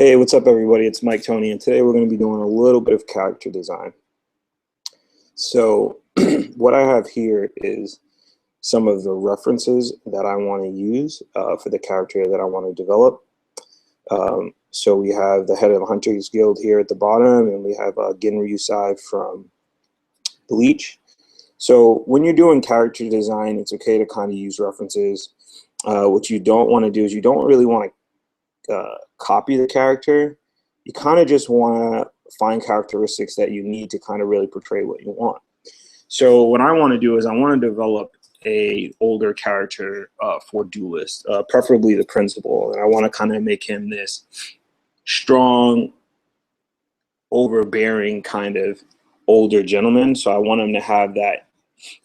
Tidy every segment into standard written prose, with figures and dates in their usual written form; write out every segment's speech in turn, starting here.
Hey, what's up, everybody? It's Mike Tony, and today we're going to be doing a little bit of character design. So what I have here is some of the references that I want to use for the character that I want to develop. So we have the head of the Hunters Guild here at the bottom, and we have Ginryu Sai from Bleach. So when you're doing character design, it's okay to kind of use references. What you don't want to do is you don't really want to copy the character. You kind of just want to find characteristics that you need to kind of really portray what you want. So what I want to do is I want to develop a older character for Duelist, preferably the principal, and I want to kind of make him this strong, overbearing kind of older gentleman. So I want him to have that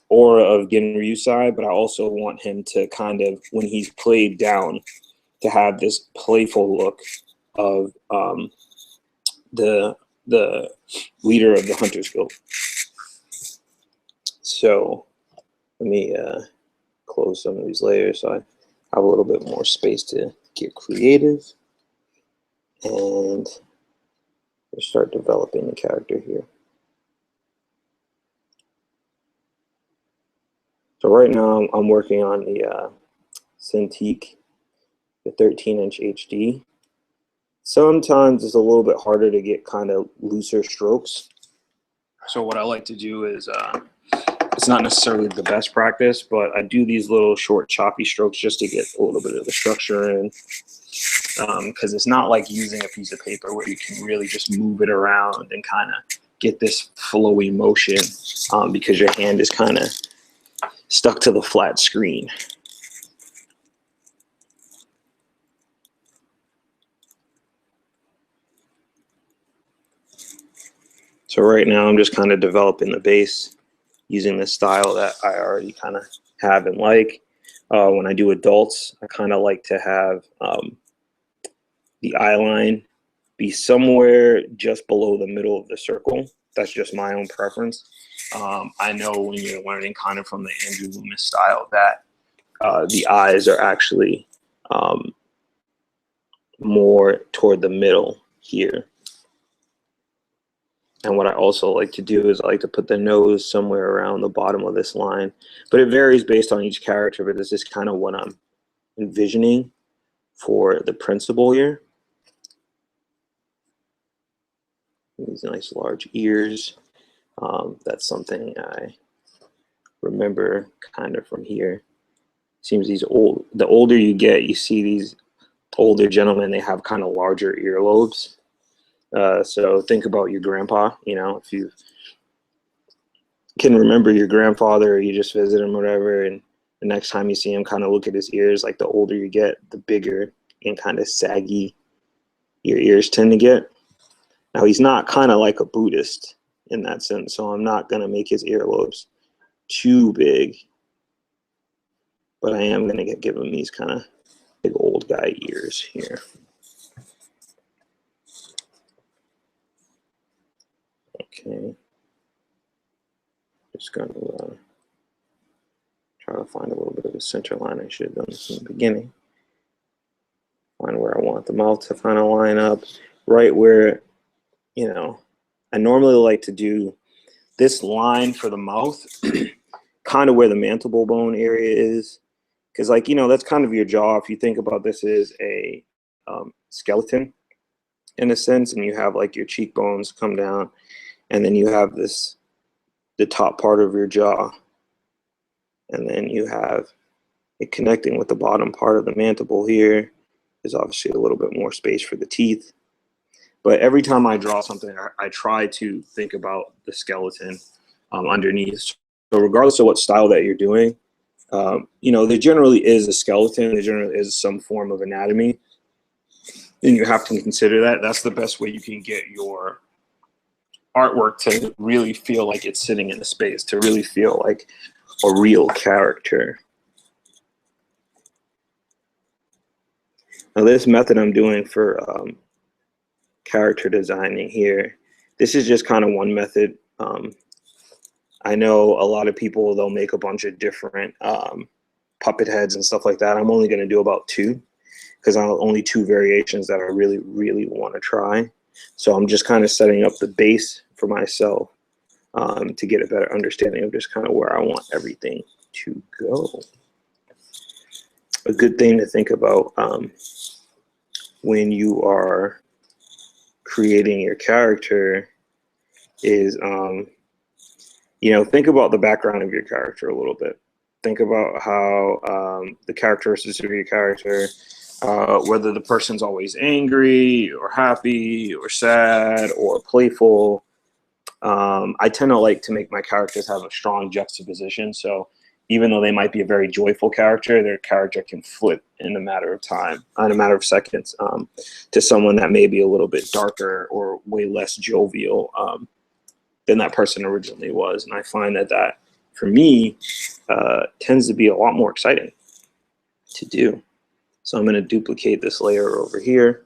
aura of Ginryu Sai, but I also want him to kind of, when he's played down, to have this playful look of the leader of the Hunters Guild. So let me close some of these layers so I have a little bit more space to get creative and start developing the character here. So right now I'm working on the Cintiq, the 13-inch HD. Sometimes it's a little bit harder to get kind of looser strokes. So what I like to do is, it's not necessarily the best practice, but I do these little short choppy strokes just to get a little bit of the structure in. Because it's not like using a piece of paper where you can really just move it around and kind of get this flowy motion because your hand is kind of stuck to the flat screen. So right now I'm just kind of developing the base using the style that I already kind of have and like. When I do adults, I kind of like to have the eye line be somewhere just below the middle of the circle. That's just my own preference. I know when you're learning kind of from the Andrew Loomis style that the eyes are actually more toward the middle here. And what I also like to do is I like to put the nose somewhere around the bottom of this line. But it varies based on each character, but this is kind of what I'm envisioning for the principal here. These nice large ears. That's something I remember kind of from here. Seems the older you get, you see these older gentlemen, they have kind of larger earlobes. So think about your grandpa, you know, if you can remember your grandfather or you just visit him or whatever, and the next time you see him, kind of look at his ears. Like the older you get, the bigger and kind of saggy your ears tend to get. Now he's not kind of like a Buddhist in that sense, so I'm not going to make his earlobes too big, but I am going to give him these kind of big old guy ears here. Okay, just going to try to find a little bit of a center line. I should have done this in the beginning. Find where I want the mouth to kind of line up, right where, you know, I normally like to do this line for the mouth, kind of where the mandible bone area is, because, like, you know, that's kind of your jaw. If you think about this as a skeleton in a sense, and you have like your cheekbones come down, and then you have this, the top part of your jaw, and then you have it connecting with the bottom part of the mandible here. There's obviously a little bit more space for the teeth. But every time I draw something, I try to think about the skeleton underneath. So regardless of what style that you're doing, you know, there generally is a skeleton. There generally is some form of anatomy. And you have to consider that. That's the best way you can get your artwork to really feel like it's sitting in a space, to really feel like a real character. Now this method I'm doing for character designing here, this is just kind of one method. I know a lot of people, they'll make a bunch of different puppet heads and stuff like that. I'm only going to do about 2. because I have only 2 variations that I really, really want to try. So I'm just kind of setting up the base for myself to get a better understanding of just kind of where I want everything to go. A good thing to think about when you are creating your character is, you know, think about the background of your character a little bit. Think about how the characteristics of your character, whether the person's always angry or happy or sad or playful. I tend to like to make my characters have a strong juxtaposition. So even though they might be a very joyful character, their character can flip in a matter of time, in a matter of seconds, to someone that may be a little bit darker or way less jovial than that person originally was. And I find that that, for me, tends to be a lot more exciting to do. So I'm going to duplicate this layer over here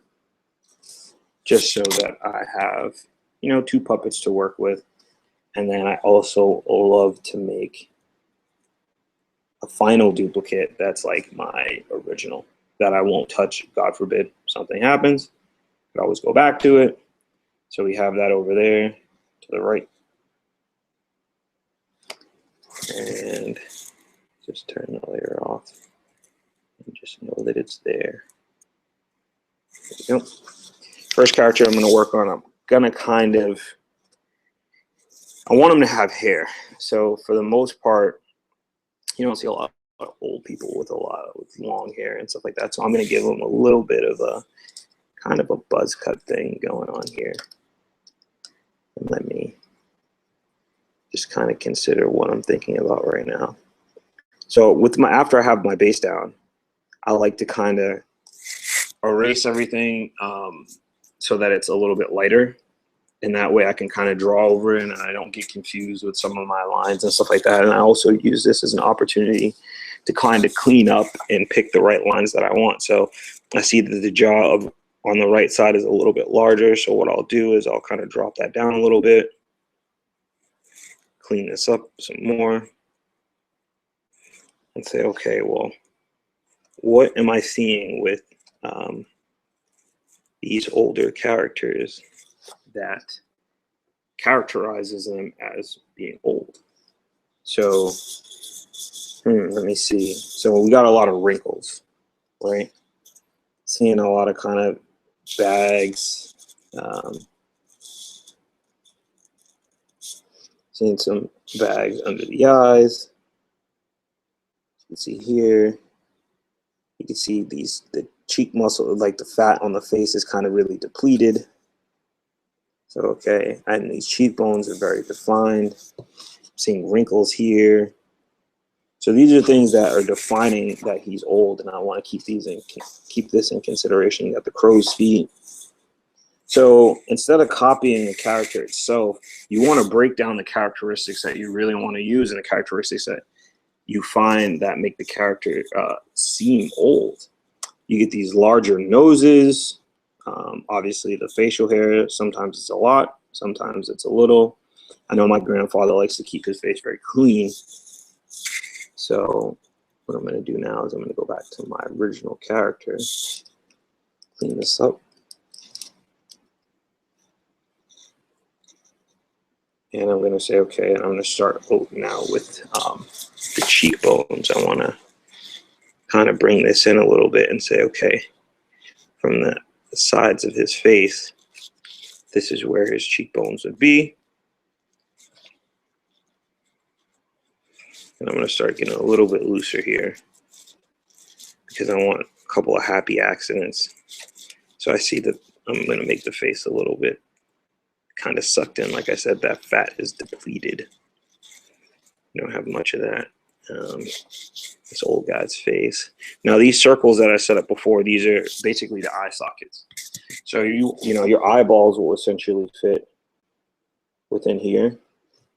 just so that I have, you know, 2 puppets to work with. And then I also love to make a final duplicate that's like my original that I won't touch. God forbid something happens. I could always go back to it. So we have that over there to the right. And just turn the layer off and just know that it's there. There we go. First character I'm going to work on, I'm going to kind of, I want him to have hair. So for the most part, you don't see a lot of old people with with long hair and stuff like that. So I'm going to give them a little bit of a kind of a buzz cut thing going on here. And let me just kind of consider what I'm thinking about right now. So with my, after I have my base down, I like to kind of erase everything so that it's a little bit lighter. And that way I can kind of draw over it and I don't get confused with some of my lines and stuff like that. And I also use this as an opportunity to kind of clean up and pick the right lines that I want. So I see that the jaw on the right side is a little bit larger. So what I'll do is I'll kind of drop that down a little bit, clean this up some more, and say, okay, well, what am I seeing with these older characters that characterizes them as being old? So let me see. So we got a lot of wrinkles, right? Seeing a lot of kind of bags, seeing some bags under the eyes. You can see here, you can see the cheek muscle, like the fat on the face is kind of really depleted. So, okay, and these cheekbones are very defined. I'm seeing wrinkles here. So these are things that are defining that he's old, and I want to keep this in consideration. You got the crow's feet. So instead of copying the character itself, you want to break down the characteristics that you really want to use and the characteristics that you find that make the character seem old. You get these larger noses. Obviously, the facial hair, sometimes it's a lot, sometimes it's a little. I know my grandfather likes to keep his face very clean. So what I'm going to do now is I'm going to go back to my original character, clean this up. And I'm going to say, okay, and I'm going to start now with the cheekbones. I want to kind of bring this in a little bit and say, okay, from the sides of his face, this is where his cheekbones would be. And I'm going to start getting a little bit looser here because I want a couple of happy accidents. So I see that I'm going to make the face a little bit kind of sucked in. Like I said, that fat is depleted. You don't have much of that. This old guy's face. Now these circles that I set up before, these are basically the eye sockets. So you know your eyeballs will essentially fit within here,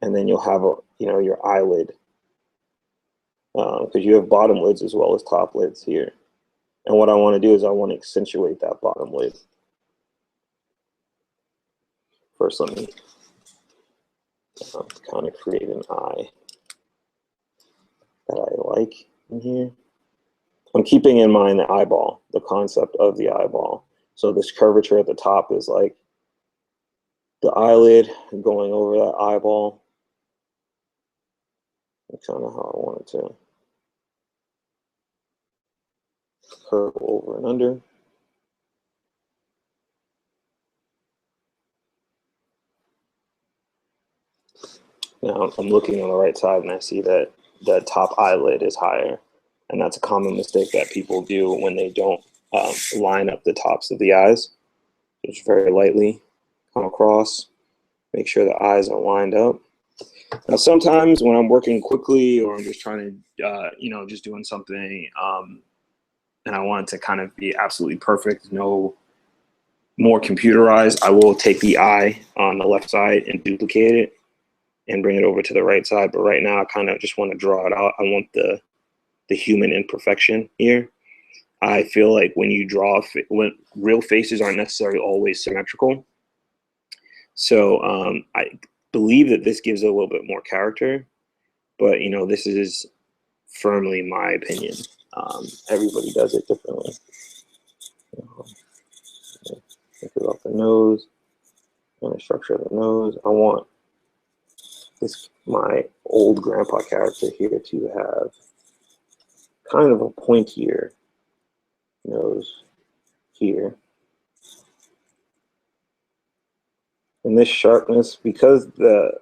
and then you'll have your eyelid, because you have bottom lids as well as top lids here. And what I want to do is I want to accentuate that bottom lid. First, let me kind of create an eye that I like in here. I'm keeping in mind the eyeball, the concept of the eyeball. So this curvature at the top is like the eyelid going over that eyeball. That's kind of how I want it to curve over and under. Now I'm looking on the right side and I see that the top eyelid is higher. And that's a common mistake that people do when they don't line up the tops of the eyes. Just very lightly come across, make sure the eyes are lined up. Now, sometimes when I'm working quickly or I'm just trying to, just doing something and I want it to kind of be absolutely perfect, no more computerized, I will take the eye on the left side and duplicate it and bring it over to the right side. But right now, I kind of just want to draw it out. I want the human imperfection here. I feel like when you draw, when real faces aren't necessarily always symmetrical. So I believe that this gives it a little bit more character, but this is firmly my opinion. Everybody does it differently. Think about the nose and the structure of the nose. I want my old grandpa character here to have kind of a pointier nose here. And this sharpness, because the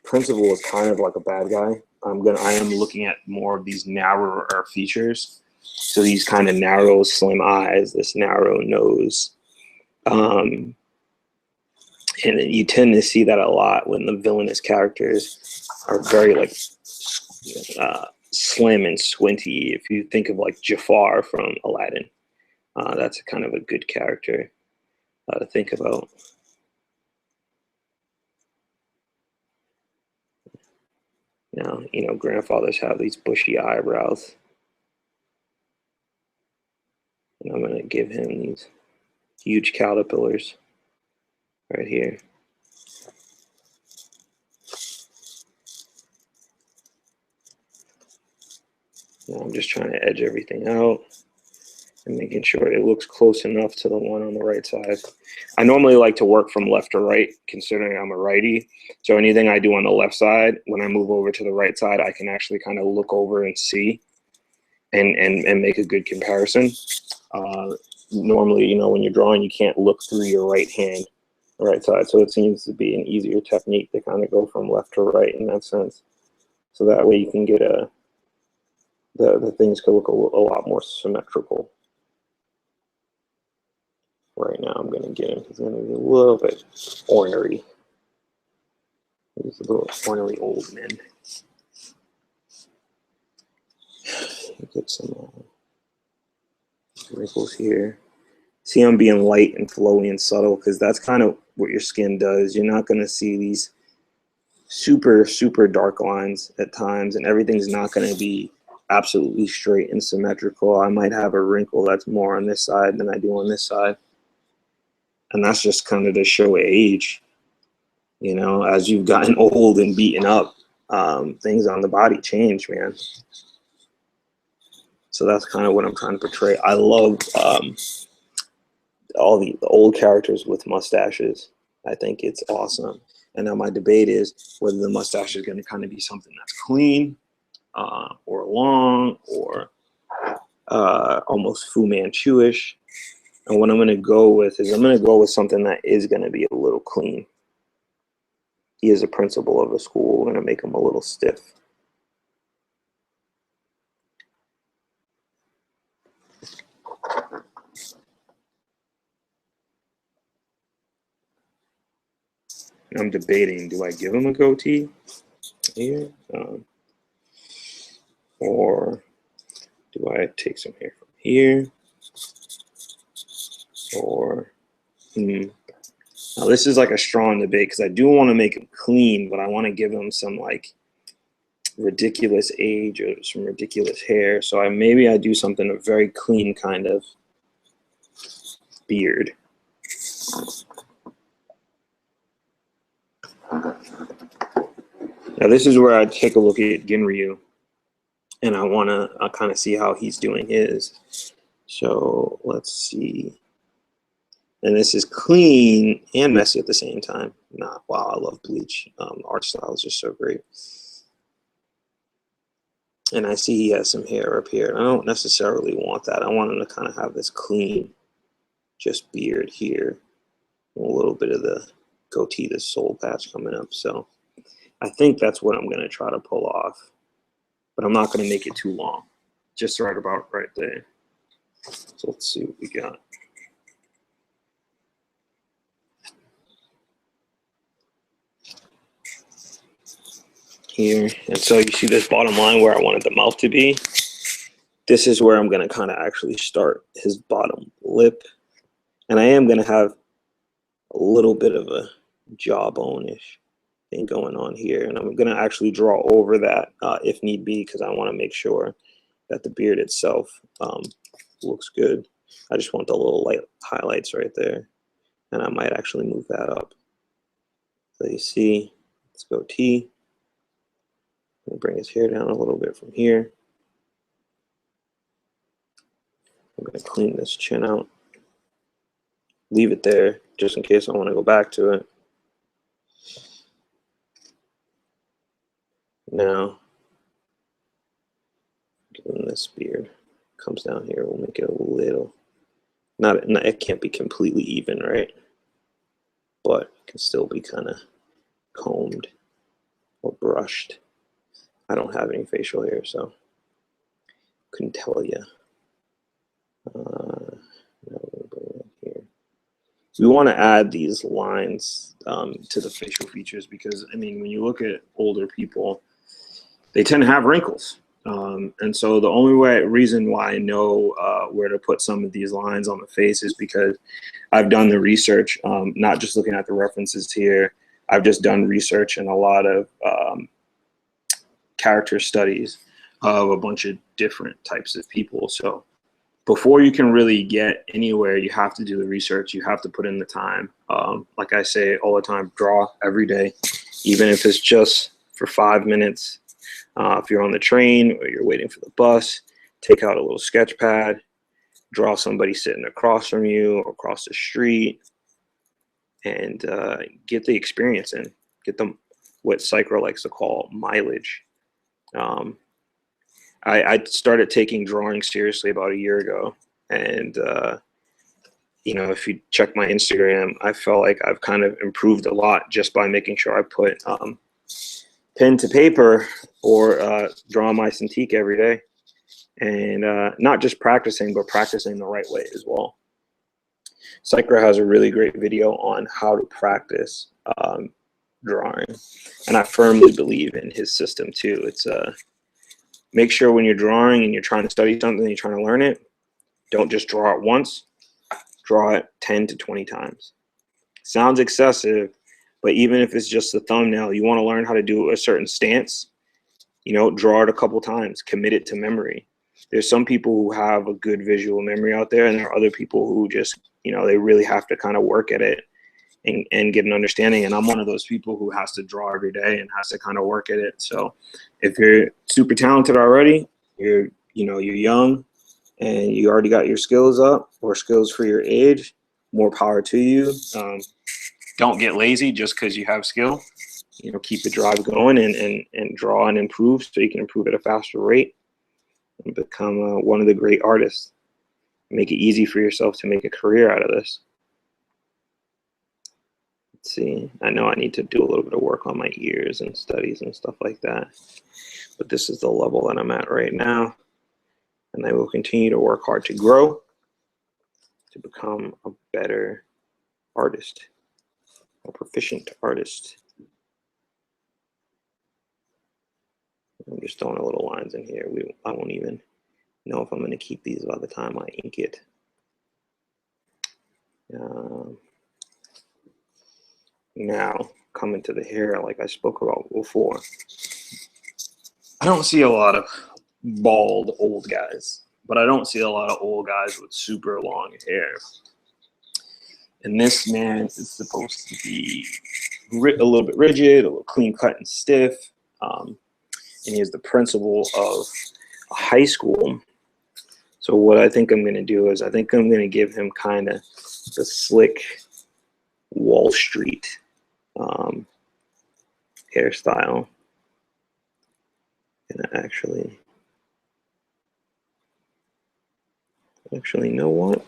principal is kind of like a bad guy, I am looking at more of these narrower features. So these kind of narrow, slim eyes, this narrow nose. And you tend to see that a lot when the villainous characters are very like slim and squinty. If you think of like Jafar from Aladdin, that's kind of a good character to think about. Now, grandfathers have these bushy eyebrows. And I'm going to give him these huge caterpillars right here. Now I'm just trying to edge everything out and making sure it looks close enough to the one on the right side. I normally like to work from left to right, considering I'm a righty. So anything I do on the left side, when I move over to the right side, I can actually kind of look over and see and make a good comparison. Normally, when you're drawing, you can't look through your right hand, right side. So it seems to be an easier technique to kind of go from left to right in that sense. So that way you can get the things could look a lot more symmetrical. Right now, I'm going to get him. He's going to be a little bit ornery. He's a little ornery old man. Get some wrinkles here. See, I'm being light and flowy and subtle because that's kind of what your skin does. You're not going to see these super, super dark lines at times, and everything's not going to be absolutely straight and symmetrical. I might have a wrinkle that's more on this side than I do on this side. And that's just kind of to show age. As you've gotten old and beaten up, things on the body change, man. So that's kind of what I'm trying to portray. I love all the old characters with mustaches. I think it's awesome. And now my debate is whether the mustache is going to kind of be something that's clean or long or almost Fu Manchu-ish. And what I'm going to go with is I'm going to go with something that is going to be a little clean. He is a principal of a school. We're going to make him a little stiff. I'm debating, do I give him a goatee here? Or do I take some hair from here? Or, now this is like a strong debate because I do want to make him clean, but I want to give him some like ridiculous age or some ridiculous hair. So maybe I do something a very clean kind of beard. Now this is where I take a look at Ginryu and I want to kind of see how he's doing his. So let's see. And this is clean and messy at the same time. Nah, wow, I love bleach. Art style is just so great. And I see he has some hair up here. I don't necessarily want that. I want him to kind of have this clean, just beard here. A little bit of the goatee, the soul patch coming up. So I think that's what I'm going to try to pull off. But I'm not going to make it too long. Just right about right there. So let's see what we got. Here. And so you see this bottom line where I wanted the mouth to be. This is where I'm going to kind of actually start his bottom lip. And I am going to have a little bit of a jawbone-ish thing going on here. And I'm going to actually draw over that if need be, because I want to make sure that the beard itself looks good. I just want the little light highlights right there. And I might actually move that up. So you see, let's go T. We'll bring his hair down a little bit from here. I'm going to clean this chin out. Leave it there just in case I want to go back to it. Now, given this beard comes down here, we'll make it a little, not it can't be completely even, right? But it can still be kind of combed or brushed. I don't have any facial hair, so couldn't tell you. We want to add these lines to the facial features because, I mean, when you look at older people, they tend to have wrinkles. And so the only reason why I know where to put some of these lines on the face is because I've done the research, not just looking at the references here. I've just done research and a lot of character studies of a bunch of different types of people. So before you can really get anywhere, you have to do the research. You have to put in the time. Like I say all the time, draw every day, even if it's just for 5 minutes. If you're on the train or you're waiting for the bus, take out a little sketch pad, draw somebody sitting across from you or across the street, and get the experience in. Get them what Psycho likes to call mileage. I started taking drawing seriously about a year ago, and you know, if you check my Instagram, I felt like I've kind of improved a lot just by making sure I put pen to paper or draw my Cintiq every day, and not just practicing, but practicing the right way as well. Psycho has a really great video on how to practice drawing, and I firmly believe in his system too. It's make sure when you're drawing and you're trying to study something, you're trying to learn it, don't just draw it once, draw it 10 to 20 times. Sounds excessive, but even if it's just the thumbnail, you want to learn how to do a certain stance, you know, draw it a couple times, commit it to memory. There's some people who have a good visual memory out there, and there are other people who just, you know, they really have to kind of work at it and get an understanding. And I'm one of those people who has to draw every day and has to kind of work at it. So if you're super talented already, you're young and you already got your skills up or skills for your age, more power to you. Don't get lazy just because you have skill. You know, keep the drive going and draw and improve so you can improve at a faster rate and become one of the great artists. Make it easy for yourself to make a career out of this. Let's see, I know I need to do a little bit of work on my ears and studies and stuff like that, but this is the level that I'm at right now, and I will continue to work hard to grow, to become a better artist, a proficient artist. I'm just throwing a little lines in here. I won't even know if I'm going to keep these by the time I ink it. Now, coming to the hair, like I spoke about before, I don't see a lot of bald old guys, but I don't see a lot of old guys with super long hair. And this man is supposed to be a little bit rigid, a little clean cut and stiff. And he has the principle of high school. So what I think I'm going to do is I think I'm going to give him kind of the slick Wall Street hairstyle. And actually, you know what?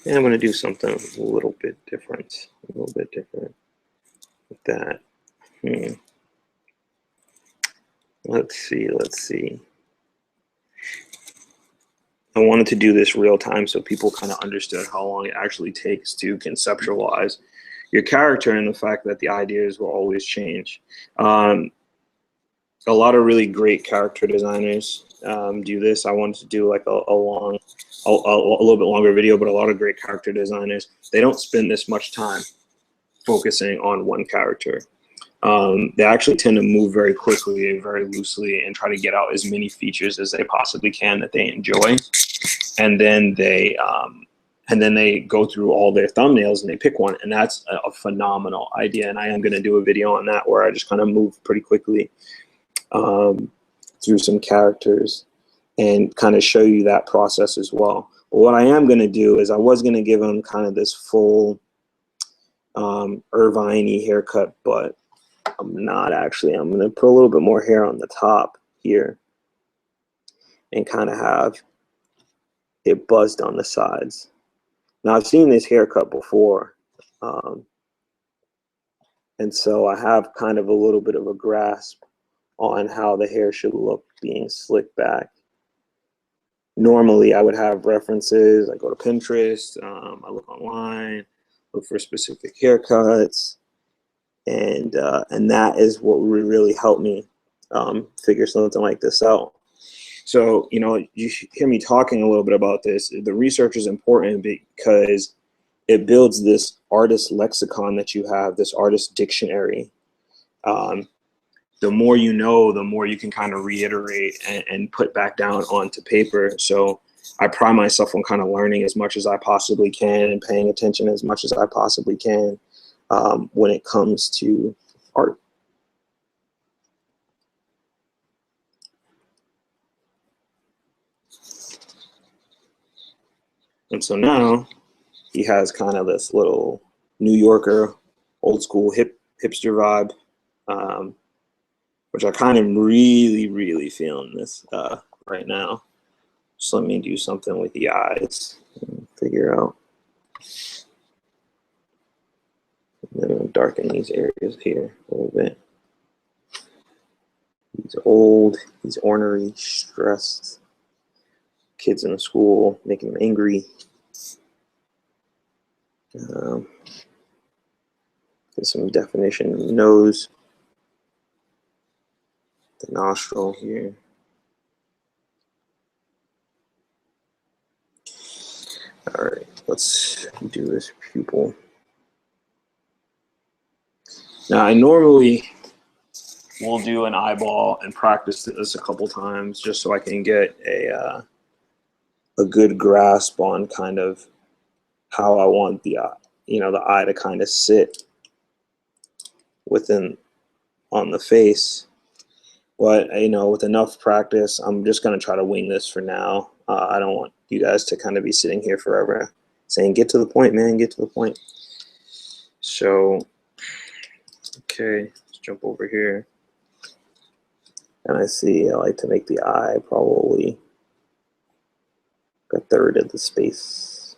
And I'm going to do something a little bit different. With that. Let's see. I wanted to do this real time so people kind of understood how long it actually takes to conceptualize your character and the fact that the ideas will always change. A lot of really great character designers do this. I wanted to do like a little bit longer video, but a lot of great character designers, they don't spend this much time focusing on one character. They actually tend to move very quickly, very loosely, and try to get out as many features as they possibly can that they enjoy. And then they go through all their thumbnails and they pick one, and that's a phenomenal idea. And I am going to do a video on that where I just kind of move pretty quickly through some characters and kind of show you that process as well. But what I am going to do is I was going to give him kind of this full Irvine-y haircut, but I'm not actually. I'm going to put a little bit more hair on the top here and kind of have it buzzed on the sides. Now, I've seen this haircut before, and so I have kind of a little bit of a grasp on how the hair should look being slicked back. Normally, I would have references. I go to Pinterest, I look online, look for specific haircuts, and that is what would really help me figure something like this out. So, you know, you hear me talking a little bit about this. The research is important because it builds this artist lexicon that you have, this artist dictionary. The more you know, the more you can kind of reiterate and put back down onto paper. So I pride myself on kind of learning as much as I possibly can and paying attention as much as I possibly can when it comes to art. And so now he has kind of this little New Yorker, old school hipster vibe, which I kind of really feeling this right now. Just let me do something with the eyes and figure out. I'm going to darken these areas here a little bit. He's old, he's ornery, stressed. Kids in the school making him angry. Get some definition in the nose, the nostril here. All right, let's do this pupil. Now, I normally will do an eyeball and practice this a couple times just so I can get a good grasp on kind of how I want the the eye to kind of sit on the face. But with enough practice, I'm just going to try to wing this for now. I don't want you guys to kind of be sitting here forever saying, get to the point, man, get to the point. So, okay, let's jump over here. And I like to make the eye probably a third of the space.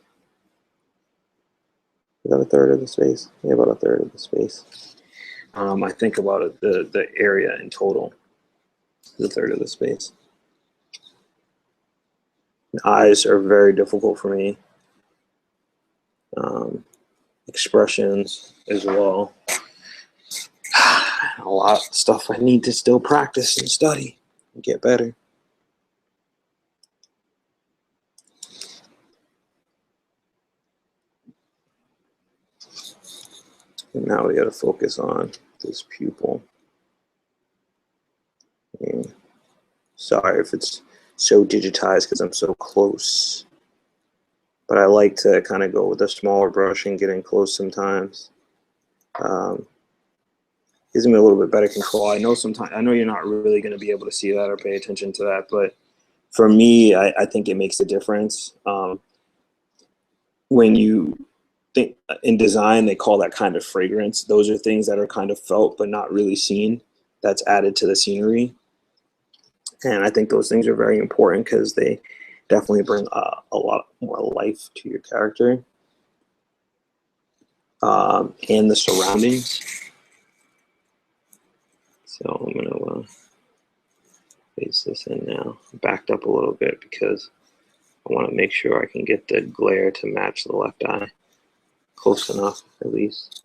Is that a third of the space? Yeah, about a third of the space. I think about it, the area in total is a third of the space. Eyes are very difficult for me. Expressions as well. A lot of stuff I need to still practice and study and get better. And now we got to focus on this pupil. And sorry if it's so digitized because I'm so close. But I like to kind of go with a smaller brush and get in close sometimes. gives me a little bit better control. I know you're not really going to be able to see that or pay attention to that, but for me, I think it makes a difference. When you think in design, they call that kind of fragrance. Those are things that are kind of felt but not really seen. That's added to the scenery. And I think those things are very important because they definitely bring a lot more life to your character and the surroundings. So I'm going to face this in now. Backed up a little bit because I want to make sure I can get the glare to match the left eye. Close enough, at least.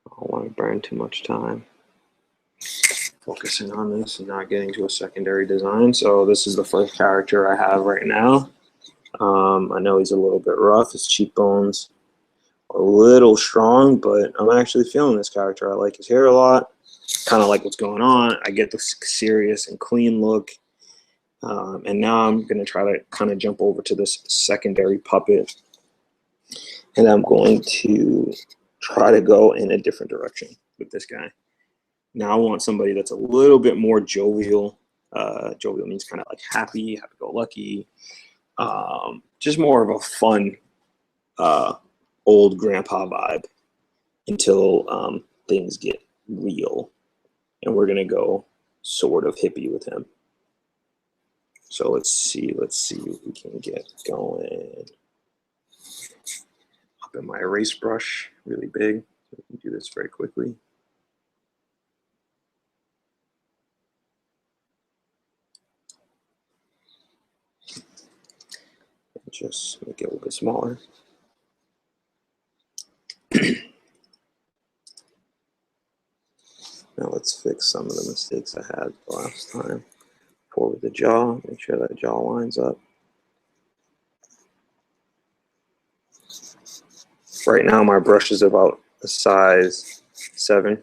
I don't want to burn too much time focusing on this and not getting to a secondary design. So this is the first character I have right now. I know he's a little bit rough. His cheekbones are a little strong, but I'm actually feeling this character. I like his hair a lot. Kind of like what's going on. I get the serious and clean look. And now I'm going to try to kind of jump over to this secondary puppet. And I'm going to try to go in a different direction with this guy. Now I want somebody that's a little bit more jovial. Jovial means kind of like happy, happy-go-lucky. Just more of a fun old grandpa vibe until things get real. And we're going to go sort of hippie with him. So let's see what we can get going. Hop in my erase brush, really big. So we can do this very quickly. Just make it a little bit smaller. Now let's fix some of the mistakes I had last time. Forward the jaw, make sure that jaw lines up. Right now my brush is about a size 7.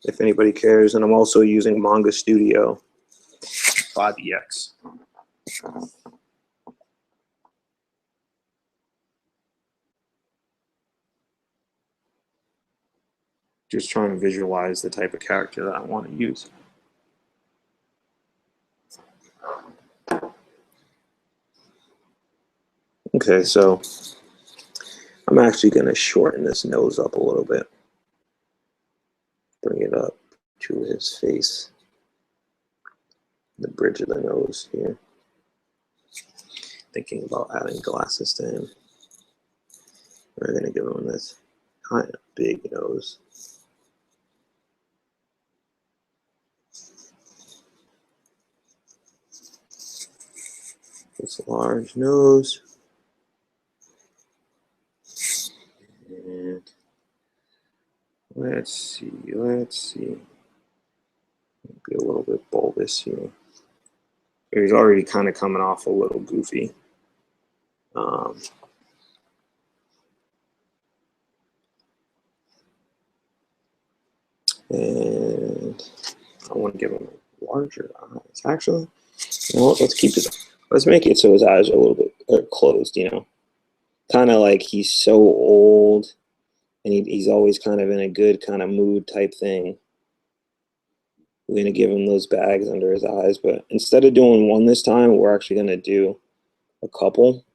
If anybody cares, and I'm also using Manga Studio 5EX. Just trying to visualize the type of character that I want to use. Okay, so I'm actually going to shorten this nose up a little bit. Bring it up to his face. The bridge of the nose here. Thinking about adding glasses to him. We're going to give him this kind of big nose. This large nose. And let's see. Be a little bit bulbous here. He's already kind of coming off a little goofy. And I want to give him larger eyes. Actually, you know what? Let's make it so his eyes are a little bit closed, you know. Kind of like he's so old and he's always kind of in a good kind of mood type thing. We're going to give him those bags under his eyes, but instead of doing one this time, we're actually going to do a couple.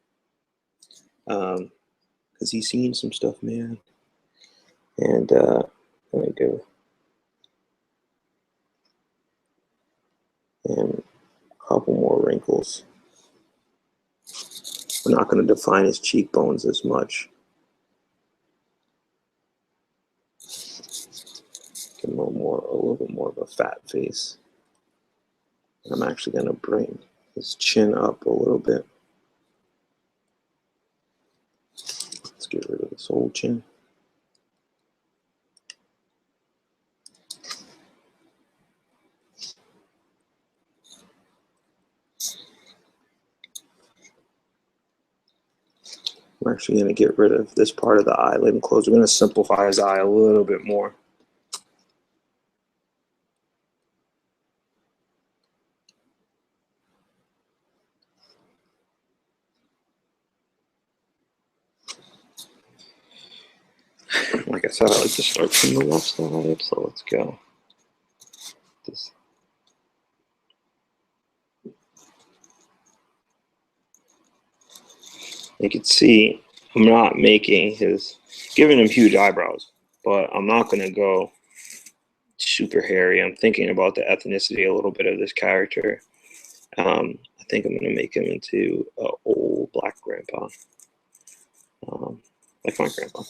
Because he's seen some stuff, man. And let me go. And a couple more wrinkles. We're not going to define his cheekbones as much. Give him a little bit more of a fat face. And I'm actually going to bring his chin up a little bit. Let's get rid of this old chin. We're actually going to get rid of this part of the eyelid and close. We're going to simplify his eye a little bit more. Like I said, I like to start from the left side, so let's go. This. You can see I'm not giving him huge eyebrows, but I'm not going to go super hairy. I'm thinking about the ethnicity a little bit of this character. I think I'm going to make him into an old black grandpa, like my grandpa.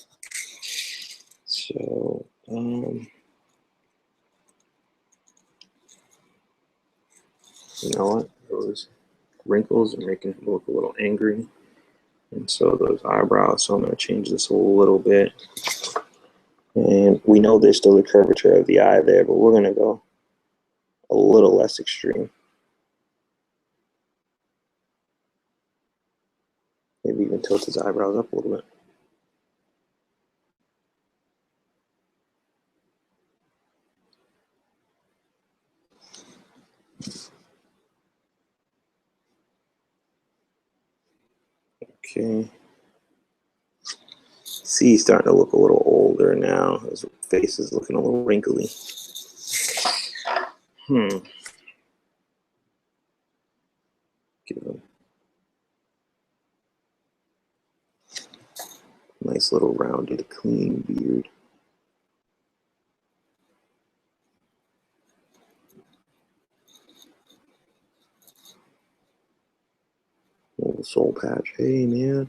So, you know what? Those wrinkles are making him look a little angry. And so those eyebrows, so I'm going to change this a little bit. And we know there's still the curvature of the eye there, but we're going to go a little less extreme. Maybe even tilt his eyebrows up a little bit. Okay. See, he's starting to look a little older now. His face is looking a little wrinkly. Give him a nice little rounded, clean beard. Little soul patch. Hey, man.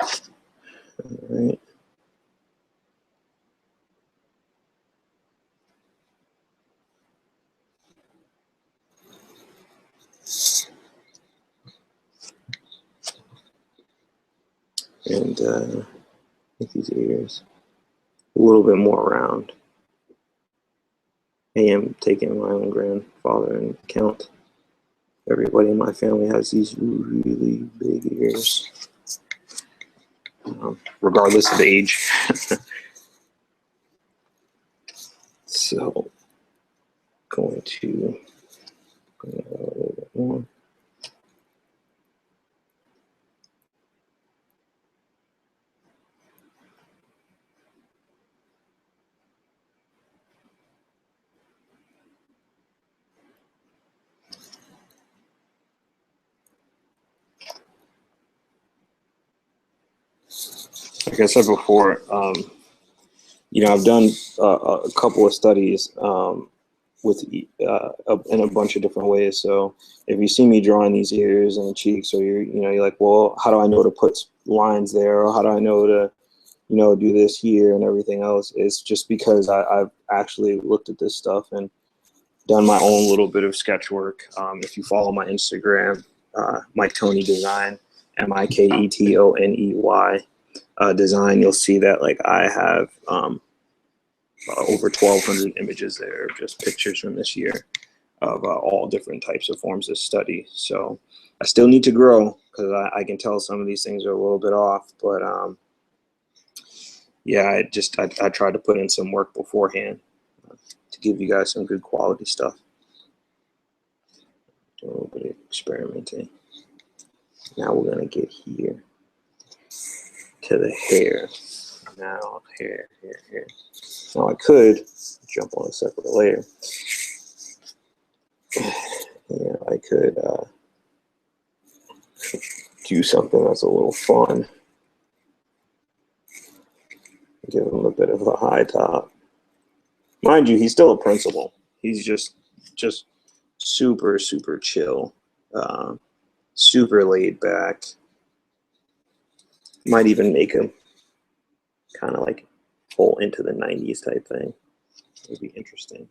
All right. And make these ears a little bit more round. I am taking my own grandfather into account. Everybody in my family has these really big ears, regardless of age. So, going to bring it out a little bit more. Like I said before, you know, I've done a couple of studies with in a bunch of different ways. So if you see me drawing these ears and cheeks, or you're like, well, how do I know to put lines there, or how do I know to, do this here and everything else? It's just because I've actually looked at this stuff and done my own little bit of sketch work. If you follow my Instagram, Mike Tony Design, MikeToney design, you'll see that like I have over 1,200 images there, just pictures from this year of all different types of forms of study. So I still need to grow, because I can tell some of these things are a little bit off, but yeah, I tried to put in some work beforehand to give you guys some good quality stuff. Do a little bit of experimenting. Now we're gonna get here to the hair. Now hair. Now I could jump on a separate layer. Yeah, I could do something that's a little fun. Give him a bit of a high top. Mind you, he's still a principal. He's just super, super chill, super laid back. Might even make him kind of like full into the 90s type thing. It would be interesting.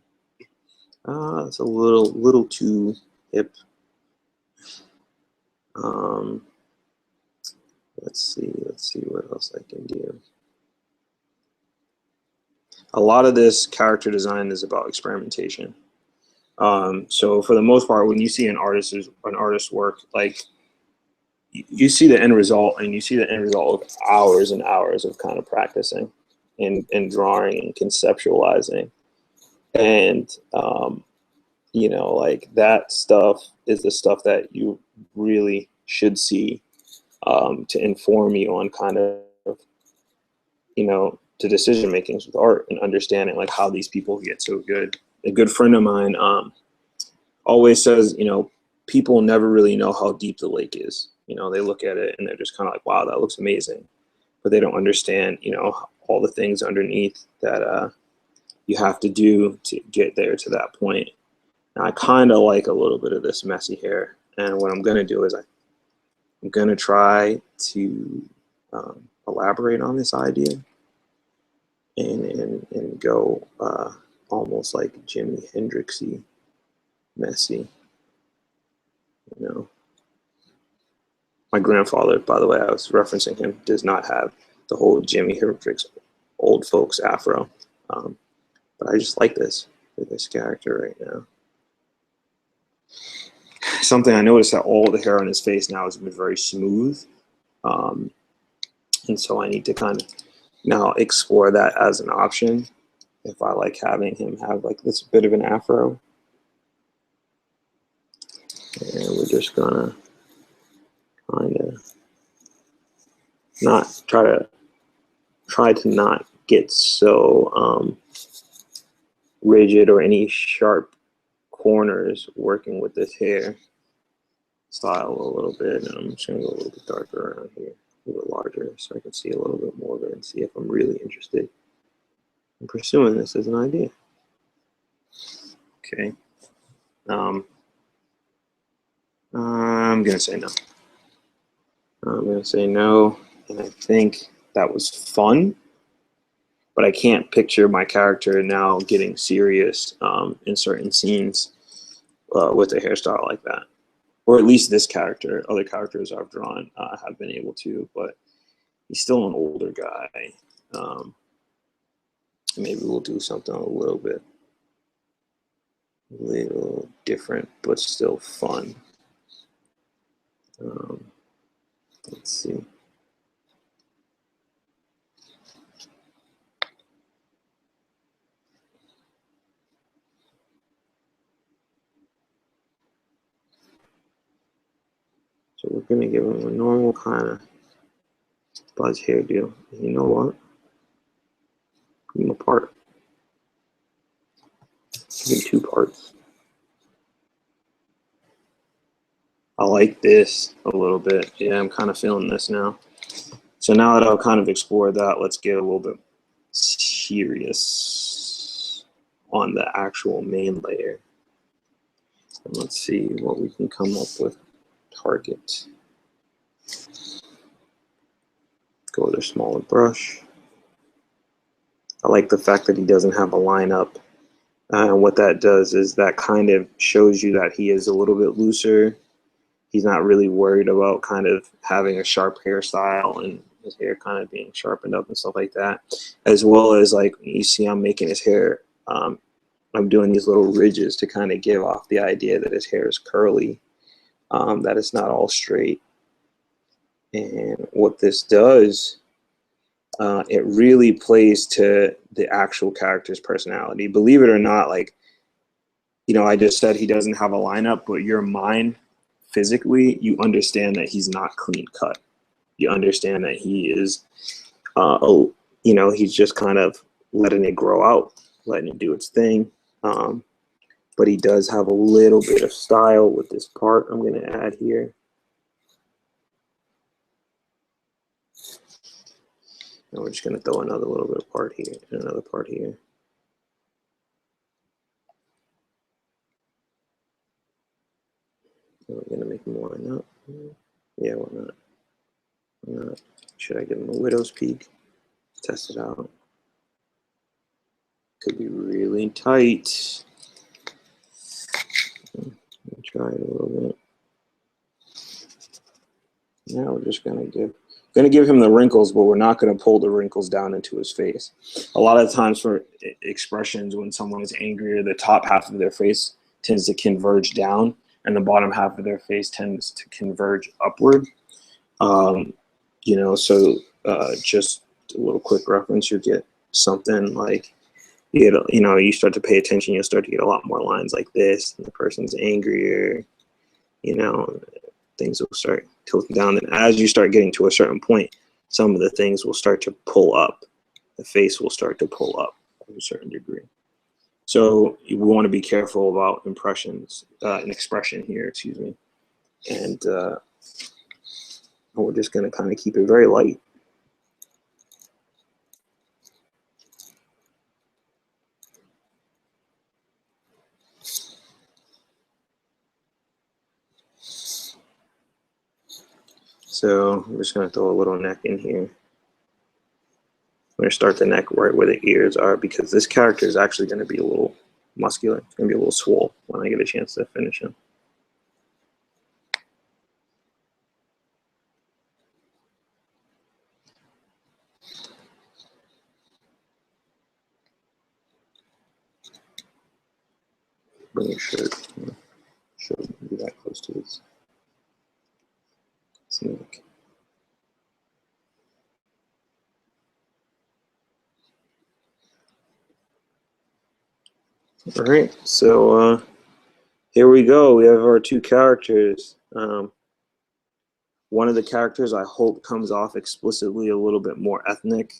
It's a little too hip. Let's see what else I can do. A lot of this character design is about experimentation. So for the most part, when you see an artist's work, like you see the end result, and you see the end result of hours and hours of kind of practicing and drawing and conceptualizing. And like that stuff is the stuff that you really should see to inform you on kind of you know, to decision makings with art and understanding like how these people get so good. A good friend of mine always says, you know, people never really know how deep the lake is. You know, they look at it and they're just kind of like, wow, that looks amazing. But they don't understand, you know, all the things underneath that you have to do to get there to that point. And I kind of like a little bit of this messy hair. And what I'm going to do is I'm going to try to elaborate on this idea and go almost like Jimi Hendrixy messy, you know. My grandfather, by the way, I was referencing him, does not have the whole Jimi Hendrix old folks afro. But I just like this for this character right now. Something I noticed that all the hair on his face now has been very smooth. And so I need to kind of now explore that as an option. If I like having him have like this bit of an afro. And we're just gonna kind of not try to not get so rigid or any sharp corners working with this hair style a little bit. And I'm just gonna go a little bit darker around here, a little bit larger, so I can see a little bit more of it and see if I'm really interested in pursuing this as an idea. Okay. I'm gonna say no. I'm gonna say no, and I think that was fun, but I can't picture my character now getting serious in certain scenes with a hairstyle like that. Or at least this character. Other characters I've drawn have been able to, but he's still an older guy. Maybe we'll do something a little different, but still fun. Let's see. So we're gonna give him a normal kind of buzz hairdo. You know what? Give him a part. Give him 2 parts. I like this a little bit. Yeah, I'm kind of feeling this now. So now that I've kind of explored that, let's get a little bit serious on the actual main layer. And let's see what we can come up with. Target. Go with a smaller brush. I like the fact that he doesn't have a lineup. And what that does is that kind of shows you that he is a little bit looser. He's not really worried about kind of having a sharp hairstyle and his hair kind of being sharpened up and stuff like that. As well as like you see I'm making his hair, I'm doing these little ridges to kind of give off the idea that his hair is curly, that it's not all straight. And what this does, it really plays to the actual character's personality. Believe it or not, like, you know, I just said he doesn't have a lineup, but your mind, physically, you understand that he's not clean cut. You understand that he is, you know, he's just kind of letting it grow out, letting it do its thing. But he does have a little bit of style with this part I'm going to add here. And we're just going to throw another little bit of part here and another part here. We're going to make him line up. Yeah, why not? Why not? Should I give him a widow's peak? Test it out. Could be really tight. Let me try it a little bit. Now we're just going to give him the wrinkles, but we're not going to pull the wrinkles down into his face. A lot of times for expressions, when someone is angrier, the top half of their face tends to converge down, and the bottom half of their face tends to converge upward. You know, so just a little quick reference, you get something like, you know, you start to pay attention, you'll start to get a lot more lines like this, and the person's angrier, you know, things will start tilting down. And as you start getting to a certain point, some of the things will start to pull up. the face will start to pull up to a certain degree. So we want to be careful about impressions and expression here, excuse me. And we're just going to kind of keep it very light. So I'm just going to throw a little neck in here. I'm going to start the neck right where the ears are, because this character is actually going to be a little muscular. It's going to be a little swole when I get a chance to finish him. Bring your shirt. Shouldn't be that close to his neck. All right, so here we go. We have our two characters. One of the characters I hope comes off explicitly a little bit more ethnic,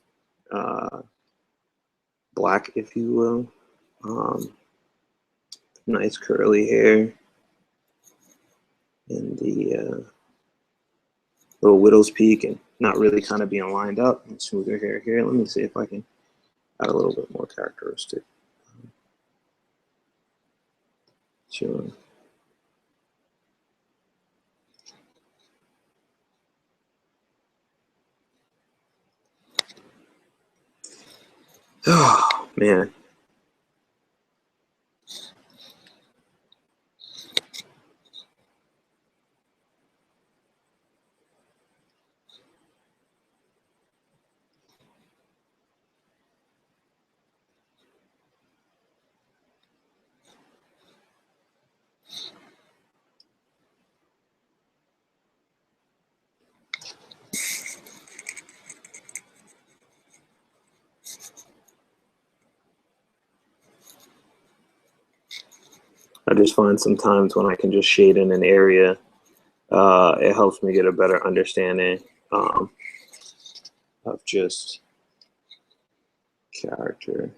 black, if you will. Nice curly hair and the little widow's peak, and not really kind of being lined up, and smoother hair here. Let me see if I can add a little bit more characteristic. Sure. Oh, man. I just find sometimes when I can just shade in an area, it helps me get a better understanding of just character.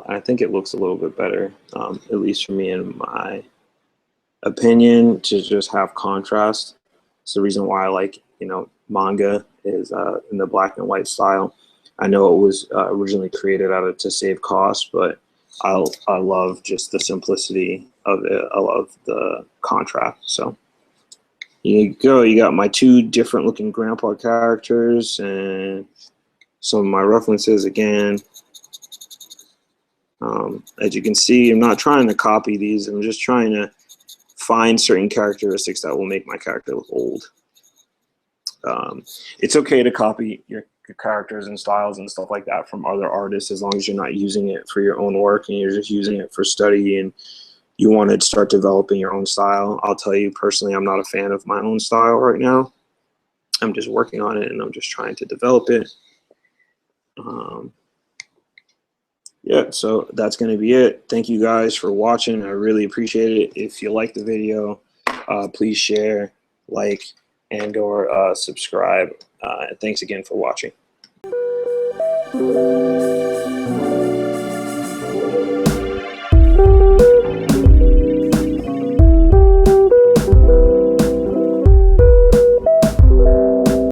I think it looks a little bit better, at least for me, in my opinion, to just have contrast. It's the reason why I like, manga is in the black and white style. I know it was originally created to save cost, but I love just the simplicity of it. I love the contrast. So here you go. You got my two different looking grandpa characters and some of my references again. As you can see, I'm not trying to copy these. I'm just trying to find certain characteristics that will make my character look old. It's okay to copy your characters and styles and stuff like that from other artists, as long as you're not using it for your own work and you're just using it for study and you want to start developing your own style. I'll tell you personally, I'm not a fan of my own style right now. I'm just working on it and I'm just trying to develop it. Yeah, so that's going to be it. Thank you guys for watching. I really appreciate it. If you like the video, please share, like, and/or subscribe. Thanks again for watching.